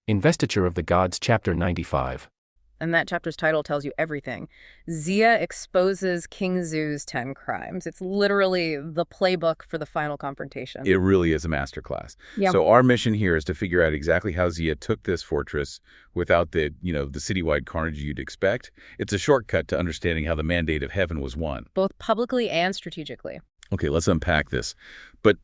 Investiture of the Gods, Chapter 95. And that chapter's title tells you everything. Ziya exposes King Zhou's 10 crimes. It's literally the playbook for the final confrontation. It really is a masterclass. Yeah. So our mission here is to figure out exactly how Ziya took this fortress without the citywide carnage you'd expect. It's a shortcut to understanding how the mandate of heaven was won. Both publicly and strategically. Okay, let's unpack this. But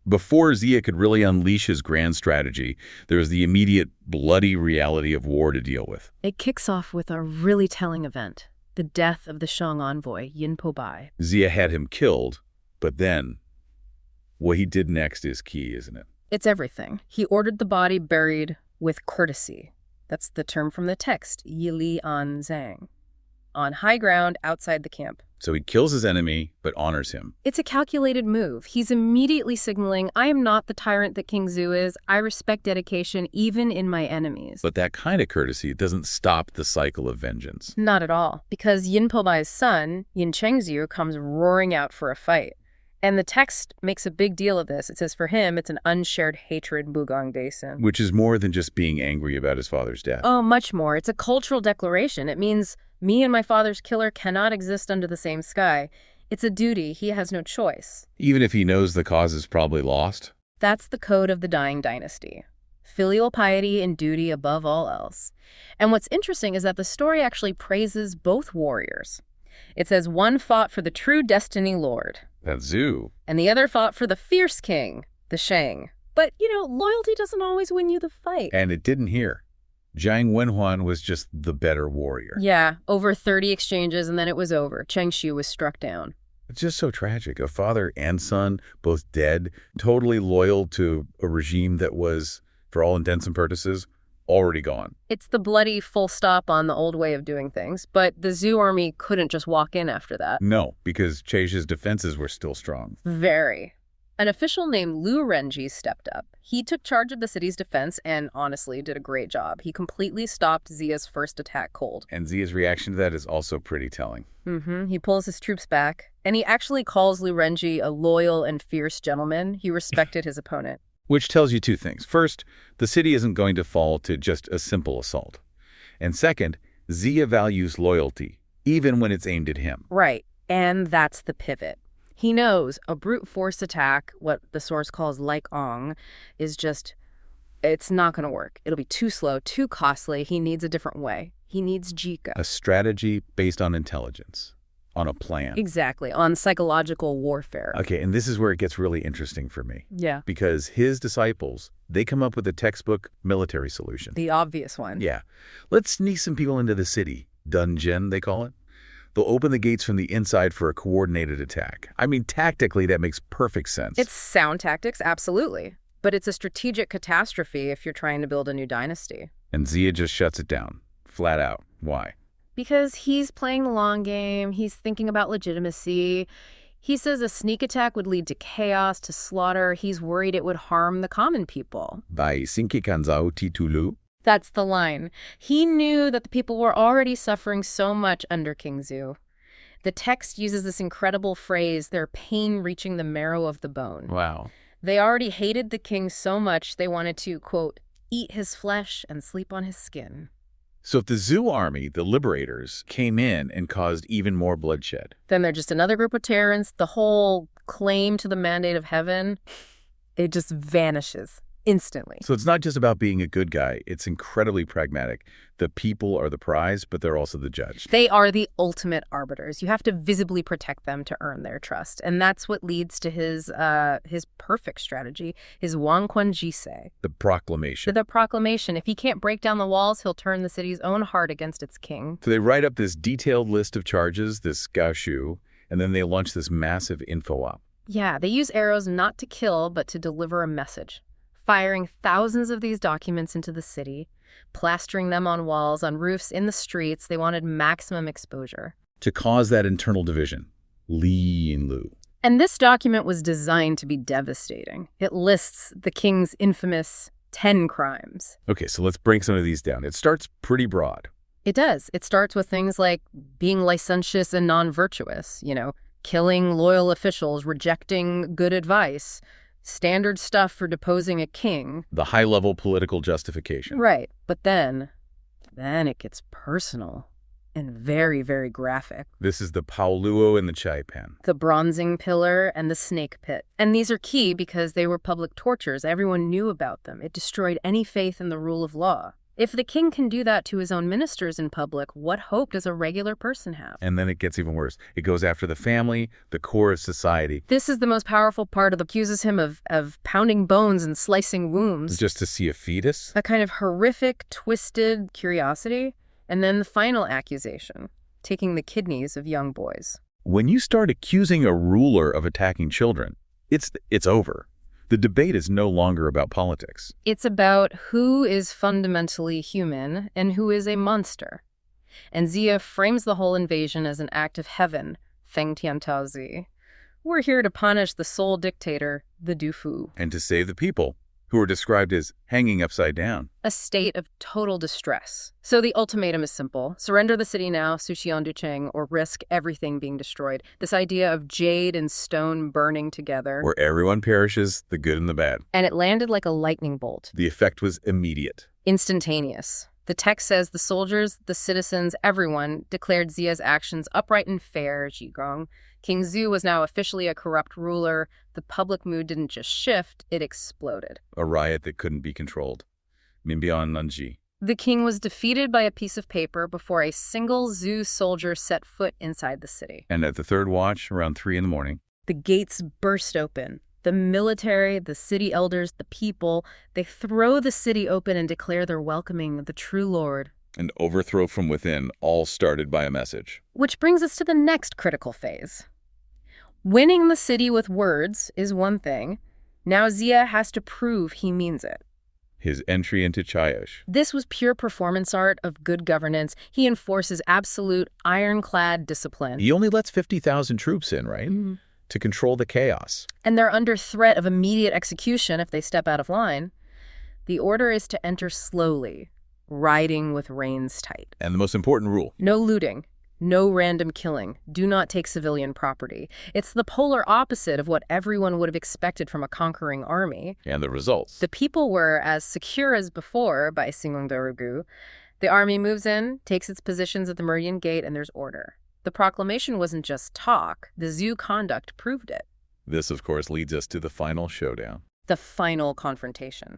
before Ziya could really unleash his grand strategy, there was the immediate bloody reality of war to deal with. It kicks off with a really telling event, the death of the Shang envoy, Yin Po-bai. Ziya had him killed, but then what he did next is key, isn't it? It's everything. He ordered the body buried with courtesy. That's the term from the text, Yili an Zhang, on high ground outside the camp. So he kills his enemy, but honors him. It's a calculated move. He's immediately signaling, I am not the tyrant that King Zhou is. I respect dedication even in my enemies. But that kind of courtesy doesn't stop the cycle of vengeance. Not at all, because Yin Po-bai's son, Yin Chengxiu, comes roaring out for a fight. And the text makes a big deal of this. It says for him, it's an unshared hatred, Bugong Basin. Which is more than just being angry about his father's death. Oh, much more. It's a cultural declaration. It means me and my father's killer cannot exist under the same sky. It's a duty. He has no choice. Even if he knows the cause is probably lost? That's the code of the dying dynasty. Filial piety and duty above all else. And what's interesting is that the story actually praises both warriors. It says one fought for the true destiny lord. That's Zhou. And the other fought for the fierce king, the Shang. But, loyalty doesn't always win you the fight. And it didn't here. Jiang Wenhuan was just the better warrior. Yeah, over 30 exchanges and then it was over. Chengxiu was struck down. It's just so tragic. A father and son, both dead, totally loyal to a regime that was, for all intents and purposes, already gone. It's the bloody full stop on the old way of doing things, but the Zhou army couldn't just walk in after that. No, because Chaisha's defenses were still strong. Very. An official named Lu Renji stepped up. He took charge of the city's defense and honestly did a great job. He completely stopped Ziya's first attack cold. And Ziya's reaction to that is also pretty telling. He pulls his troops back, and he actually calls Lu Renji a loyal and fierce gentleman. He respected his opponent. Which tells you two things. First, the city isn't going to fall to just a simple assault. And second, Ziya values loyalty, even when it's aimed at him. Right, and that's the pivot. He knows a brute force attack, what the source calls like Ong, is just, it's not going to work. It'll be too slow, too costly. He needs a different way. He needs Jika. A strategy based on intelligence, on a plan. Exactly, on psychological warfare. Okay, and this is where it gets really interesting for me. Yeah. Because his disciples, they come up with a textbook military solution. The obvious one. Yeah. Let's sneak some people into the city. Dungeon, they call it. They'll open the gates from the inside for a coordinated attack. I mean, tactically, that makes perfect sense. It's sound tactics, absolutely. But it's a strategic catastrophe if you're trying to build a new dynasty. And Ziya just shuts it down, flat out. Why? Because he's playing the long game. He's thinking about legitimacy. He says a sneak attack would lead to chaos, to slaughter. He's worried it would harm the common people. By Sinki Kanzao Titulu? That's the line. He knew that the people were already suffering so much under King Zhou. The text uses this incredible phrase, their pain reaching the marrow of the bone. Wow. They already hated the king so much they wanted to, quote, eat his flesh and sleep on his skin. So if the Zhou army, the liberators, came in and caused even more bloodshed. Then they're just another group of tyrants. The whole claim to the mandate of heaven, it just vanishes instantly. So it's not just about being a good guy. It's incredibly pragmatic. The people are the prize, but they're also the judge. They are the ultimate arbiters. You have to visibly protect them to earn their trust. And that's what leads to his perfect strategy, his Wang Quan Jise. The proclamation. The proclamation. If he can't break down the walls, he'll turn the city's own heart against its king. So they write up this detailed list of charges, this gaoshu, and then they launch this massive info op. Yeah, they use arrows not to kill, but to deliver a message. Firing thousands of these documents into the city, plastering them on walls, on roofs, in the streets. They wanted maximum exposure. To cause that internal division. Li and Lu. And this document was designed to be devastating. It lists the king's infamous 10 crimes. Okay, so let's break some of these down. It starts pretty broad. It does. It starts with things like being licentious and non-virtuous, killing loyal officials, rejecting good advice, Standard stuff for deposing a king. The high-level political justification. Right. But then it gets personal and very, very graphic. This is the Paoluo and the Chai Pen. The bronzing pillar and the snake pit. And these are key because they were public tortures. Everyone knew about them. It destroyed any faith in the rule of law. If the king can do that to his own ministers in public, what hope does a regular person have? And then it gets even worse. It goes after the family, the core of society. This is the most powerful part. It accuses him of pounding bones and slicing wombs. Just to see a fetus? A kind of horrific, twisted curiosity. And then the final accusation, taking the kidneys of young boys. When you start accusing a ruler of attacking children, it's over. The debate is no longer about politics. It's about who is fundamentally human and who is a monster. And Ziya frames the whole invasion as an act of heaven, Feng Tiantaozi. We're here to punish the sole dictator, the Dufu. And to save the people, who are described as hanging upside down. A state of total distress. So the ultimatum is simple. Surrender the city now, Suxian Ducheng, or risk everything being destroyed. This idea of jade and stone burning together. Where everyone perishes, the good and the bad. And it landed like a lightning bolt. The effect was immediate. Instantaneous. The text says the soldiers, the citizens, everyone declared Ziya's actions upright and fair, Jiang. King Zhou was now officially a corrupt ruler. The public mood didn't just shift, it exploded. A riot that couldn't be controlled. Minbian Nanji. The king was defeated by a piece of paper before a single Zhou soldier set foot inside the city. And at the third watch, around 3 a.m, the gates burst open. The military, the city elders, the people, they throw the city open and declare they're welcoming the true Lord. An overthrow from within, all started by a message. Which brings us to the next critical phase. Winning the city with words is one thing. Now Ziya has to prove he means it. His entry into Chaosh. This was pure performance art of good governance. He enforces absolute ironclad discipline. He only lets 50,000 troops in, right? Mm-hmm. To control the chaos. And they're under threat of immediate execution if they step out of line. The order is to enter slowly, riding with reins tight. And the most important rule. No looting. No random killing. Do not take civilian property. It's the polar opposite of what everyone would have expected from a conquering army. And the results. The people were as secure as before by Singongdarugu. The army moves in, takes its positions at the Meridian Gate, and there's order. The proclamation wasn't just talk. The Zhou conduct proved it. This, of course, leads us to the final showdown. The final confrontation.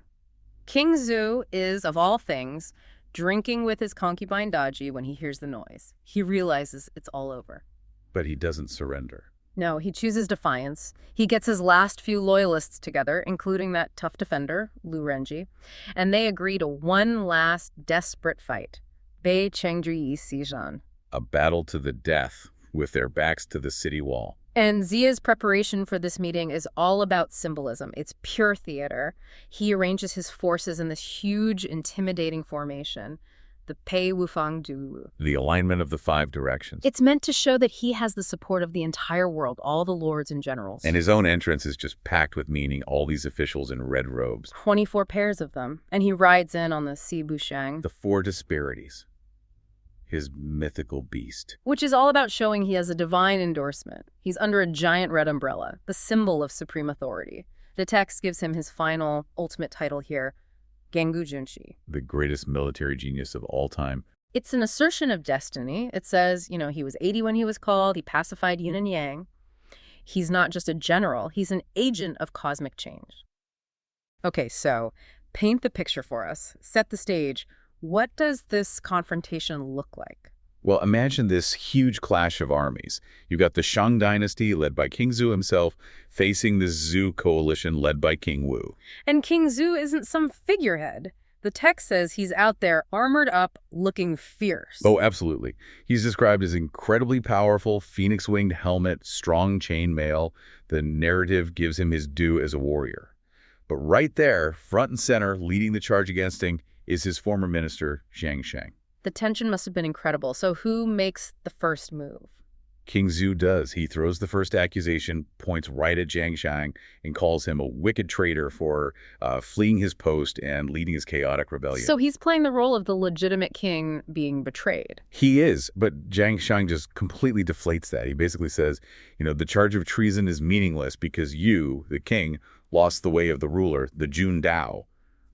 King Zhou is, of all things, drinking with his concubine Daji when he hears the noise. He realizes it's all over. But he doesn't surrender. No, he chooses defiance. He gets his last few loyalists together, including that tough defender, Lu Renji, and they agree to one last desperate fight. Bei Chengzhi Xizhan. A battle to the death, with their backs to the city wall. And Ziya's preparation for this meeting is all about symbolism. It's pure theater. He arranges his forces in this huge, intimidating formation, the Pei Wufang Du. The alignment of the 5 directions. It's meant to show that he has the support of the entire world, all the lords and generals. And his own entrance is just packed with meaning, all these officials in red robes. 24 pairs of them. And he rides in on the Si Bushang. The 4 disparities. His mythical beast. Which is all about showing he has a divine endorsement. He's under a giant red umbrella, the symbol of supreme authority. The text gives him his final, ultimate title here, Gengu Junshi. The greatest military genius of all time. It's an assertion of destiny. It says, he was 80 when he was called, he pacified yin and yang. He's not just a general, he's an agent of cosmic change. Okay, so paint the picture for us. Set the stage. What does this confrontation look like? Well, imagine this huge clash of armies. You've got the Shang dynasty, led by King Zhou himself, facing the Zhou coalition, led by King Wu. And King Zhou isn't some figurehead. The text says he's out there, armored up, looking fierce. Oh, absolutely. He's described as incredibly powerful, phoenix-winged helmet, strong chainmail. The narrative gives him his due as a warrior. But right there, front and center, leading the charge against him, is his former minister, Jiang. The tension must have been incredible. So who makes the first move? King Zhou does. He throws the first accusation, points right at Jiang, and calls him a wicked traitor for fleeing his post and leading his chaotic rebellion. So he's playing the role of the legitimate king being betrayed. He is, but Jiang just completely deflates that. He basically says, the charge of treason is meaningless because you, the king, lost the way of the ruler, the Jun Dao,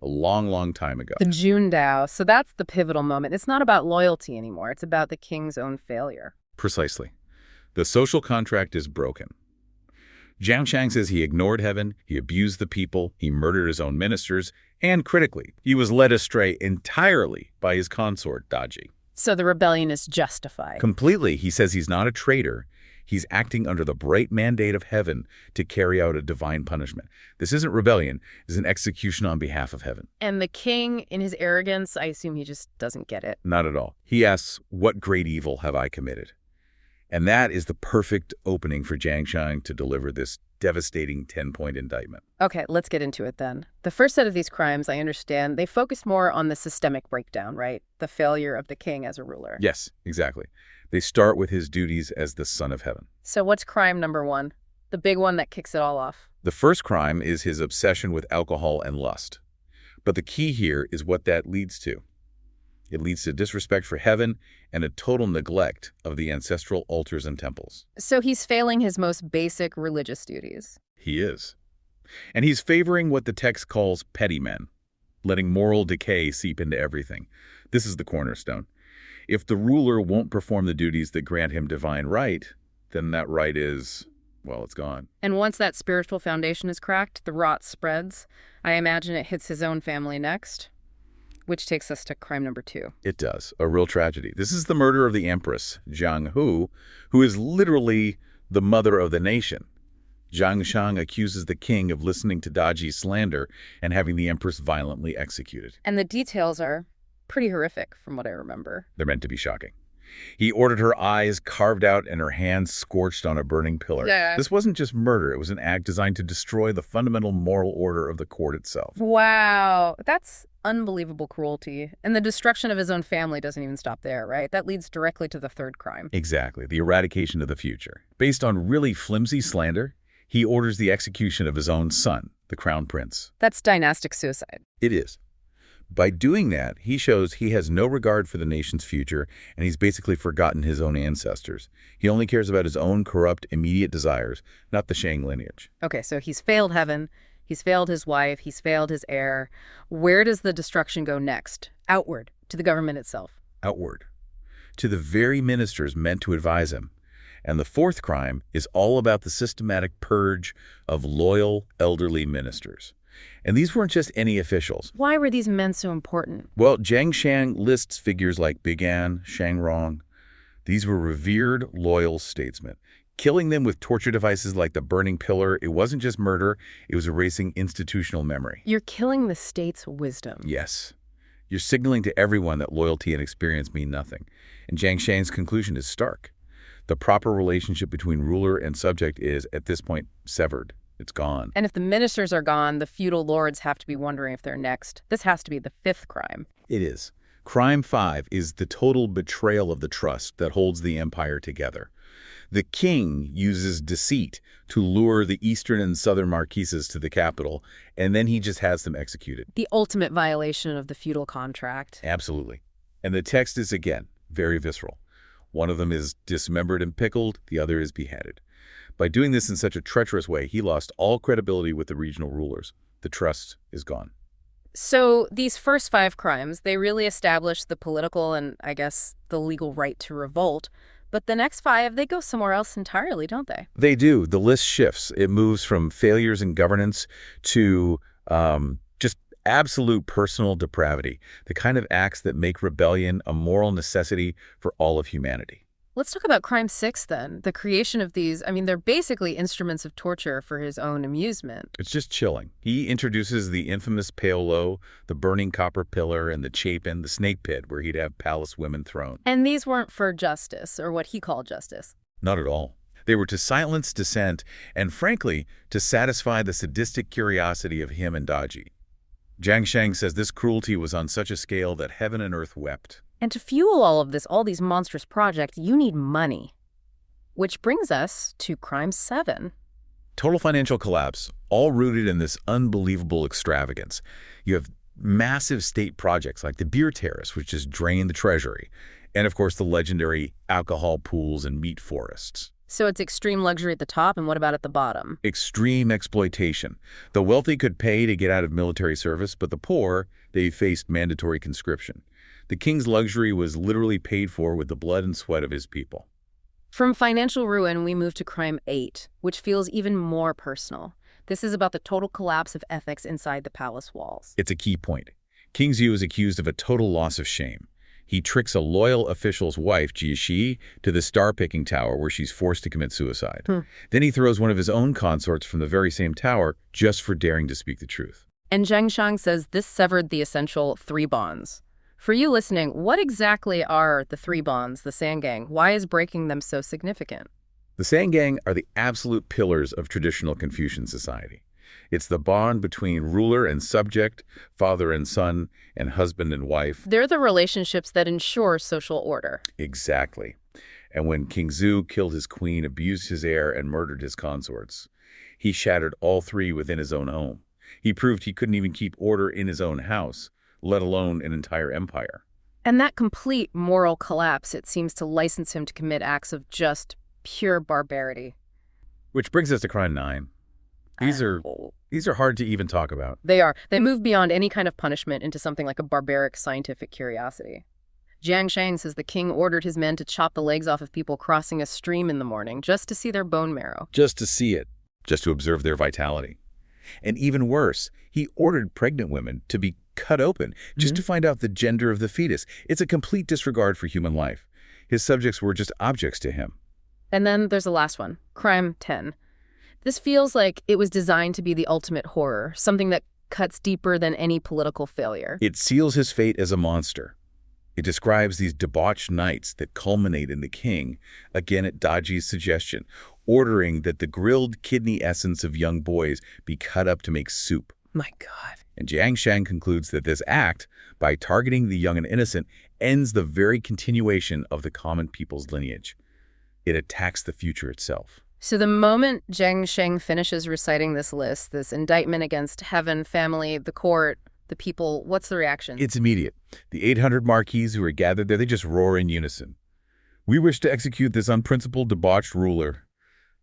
a long, long time ago. The Jun Dao. So that's the pivotal moment. It's not about loyalty anymore. It's about the king's own failure. Precisely. The social contract is broken. Jiang says he ignored heaven, he abused the people, he murdered his own ministers, and critically, he was led astray entirely by his consort, Daji. So the rebellion is justified. Completely. He says he's not a traitor. He's acting under the bright mandate of heaven to carry out a divine punishment. This isn't rebellion. It's an execution on behalf of heaven. And the king, in his arrogance, I assume he just doesn't get it. Not at all. He asks, what great evil have I committed? And that is the perfect opening for Jiang to deliver this devastating 10-point indictment. Okay, let's get into it then. The first set of these crimes, I understand, they focus more on the systemic breakdown, right? The failure of the king as a ruler. Yes, exactly. They start with his duties as the son of heaven. So what's crime number one? The big one that kicks it all off. The first crime is his obsession with alcohol and lust. But the key here is what that leads to. It leads to disrespect for heaven and a total neglect of the ancestral altars and temples. So he's failing his most basic religious duties. He is. And he's favoring what the text calls petty men, letting moral decay seep into everything. This is the cornerstone. If the ruler won't perform the duties that grant him divine right, then that right is, well, it's gone. And once that spiritual foundation is cracked, the rot spreads. I imagine it hits his own family next. Which takes us to crime number two. It does. A real tragedy. This is the murder of the empress, Jiang, who is literally the mother of the nation. Jiang accuses the king of listening to Daji's slander and having the empress violently executed. And the details are pretty horrific from what I remember. They're meant to be shocking. He ordered her eyes carved out and her hands scorched on a burning pillar. Yeah. This wasn't just murder. It was an act designed to destroy the fundamental moral order of the court itself. Wow. That's unbelievable cruelty. And the destruction of his own family doesn't even stop there, right? That leads directly to the third crime. Exactly. The eradication of the future. Based on really flimsy slander, he orders the execution of his own son, the crown prince. That's dynastic suicide. It is. By doing that, he shows he has no regard for the nation's future, and he's basically forgotten his own ancestors. He only cares about his own corrupt, immediate desires, not the Shang lineage. Okay, so he's failed heaven, he's failed his wife, he's failed his heir. Where does the destruction go next? Outward, to the government itself. Outward. To the very ministers meant to advise him. And the fourth crime is all about the systematic purge of loyal, elderly ministers. And these weren't just any officials. Why were these men so important? Well, Jiang lists figures like Big An, Shang Rong. These were revered, loyal statesmen. Killing them with torture devices like the burning pillar, it wasn't just murder, it was erasing institutional memory. You're killing the state's wisdom. Yes. You're signaling to everyone that loyalty and experience mean nothing. And Jiang's conclusion is stark. The proper relationship between ruler and subject is, at this point, severed. It's gone. And if the ministers are gone, the feudal lords have to be wondering if they're next. This has to be the fifth crime. It is. Crime 5 is the total betrayal of the trust that holds the empire together. The king uses deceit to lure the eastern and southern marquises to the capital, and then he just has them executed. The ultimate violation of the feudal contract. Absolutely. And the text is, again, very visceral. One of them is dismembered and pickled, the other is beheaded. By doing this in such a treacherous way, he lost all credibility with the regional rulers. The trust is gone. So these first 5 crimes, they really established the political and, I guess, the legal right to revolt. But the next 5, they go somewhere else entirely, don't they? They do. The list shifts. It moves from failures in governance to just absolute personal depravity, the kind of acts that make rebellion a moral necessity for all of humanity. Let's talk about crime 6 then. The creation of these, I mean, they're basically instruments of torture for his own amusement. It's just chilling. He introduces the infamous paolo, the burning copper pillar, and the chapin, the snake pit, where he'd have palace women thrown. And these weren't for justice, or what he called justice. Not at all. They were to silence dissent and, frankly, to satisfy the sadistic curiosity of him and Daji. Jiang says this cruelty was on such a scale that heaven and earth wept. And to fuel all of this, all these monstrous projects, you need money. Which brings us to crime 7. Total financial collapse, all rooted in this unbelievable extravagance. You have massive state projects like the beer terrace, which just drain the treasury, and of course the legendary alcohol pools and meat forests. So it's extreme luxury at the top, and what about at the bottom? Extreme exploitation. The wealthy could pay to get out of military service, but the poor, they faced mandatory conscription. The king's luxury was literally paid for with the blood and sweat of his people. From financial ruin, we move to crime 8, which feels even more personal. This is about the total collapse of ethics inside the palace walls. It's a key point. King Zhou is accused of a total loss of shame. He tricks a loyal official's wife, Jiya, to the star-picking tower where she's forced to commit suicide. Then he throws one of his own consorts from the very same tower just for daring to speak the truth. And Jiang says this severed the essential 3 bonds. For you listening, what exactly are the 3 bonds, the Sangang? Why is breaking them so significant? The Sangang are the absolute pillars of traditional Confucian society. It's the bond between ruler and subject, father and son, and husband and wife. They're the relationships that ensure social order. Exactly. And when King Zhou killed his queen, abused his heir, and murdered his consorts, he shattered all 3 within his own home. He proved he couldn't even keep order in his own house, let alone an entire empire. And that complete moral collapse, it seems to license him to commit acts of just pure barbarity. Which brings us to crime 9. These are hard to even talk about. They are. They move beyond any kind of punishment into something like a barbaric scientific curiosity. Jiang says the king ordered his men to chop the legs off of people crossing a stream in the morning just to see their bone marrow. Just to see it. Just to observe their vitality. And even worse, he ordered pregnant women to be cut open just to find out the gender of the fetus. It's a complete disregard for human life. His subjects were just objects to him. And then there's the last one, crime 10. This feels like it was designed to be the ultimate horror, something that cuts deeper than any political failure. It seals his fate as a monster. It describes these debauched nights that culminate in the king, again at Daji's suggestion, ordering that the grilled kidney essence of young boys be cut up to make soup. My God. And Jiang concludes that this act, by targeting the young and innocent, ends the very continuation of the common people's lineage. It attacks the future itself. So the moment Jiang finishes reciting this list, this indictment against heaven, family, the court, the people, what's the reaction? It's immediate. The 800 marquis who are gathered there, they just roar in unison. We wish to execute this unprincipled, debauched ruler.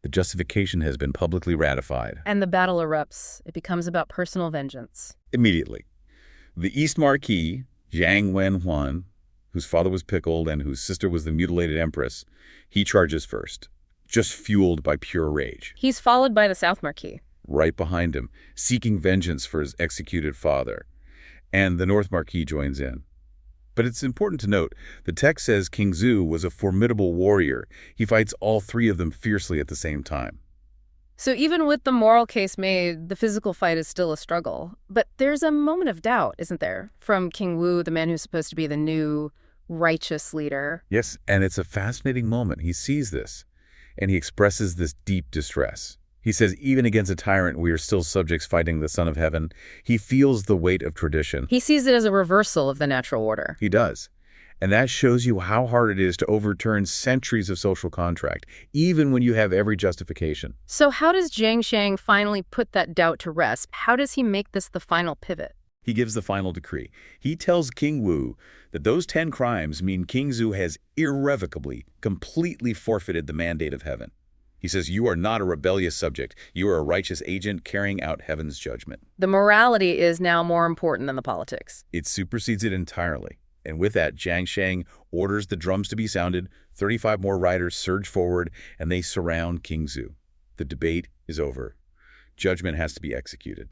The justification has been publicly ratified. And the battle erupts. It becomes about personal vengeance. Immediately. The East Marquis, Jiang Wenhuan, whose father was pickled and whose sister was the mutilated empress, he charges first, just fueled by pure rage. He's followed by the South Marquis. Right behind him, seeking vengeance for his executed father. And the North Marquis joins in. But it's important to note, the text says King Zhou was a formidable warrior. He fights all 3 of them fiercely at the same time. So even with the moral case made, the physical fight is still a struggle. But there's a moment of doubt, isn't there? From King Wu, the man who's supposed to be the new righteous leader. Yes, and it's a fascinating moment. He sees this, and he expresses this deep distress. He says, even against a tyrant, we are still subjects fighting the Son of Heaven. He feels the weight of tradition. He sees it as a reversal of the natural order. He does. And that shows you how hard it is to overturn centuries of social contract, even when you have every justification. So how does Jiang finally put that doubt to rest? How does he make this the final pivot? He gives the final decree. He tells King Wu that those 10 crimes mean King Zhou has irrevocably, completely forfeited the mandate of heaven. He says, you are not a rebellious subject. You are a righteous agent carrying out heaven's judgment. The morality is now more important than the politics. It supersedes it entirely. And with that, Jiang orders the drums to be sounded, 35 more riders surge forward, and they surround King Zhou. The debate is over. Judgment has to be executed.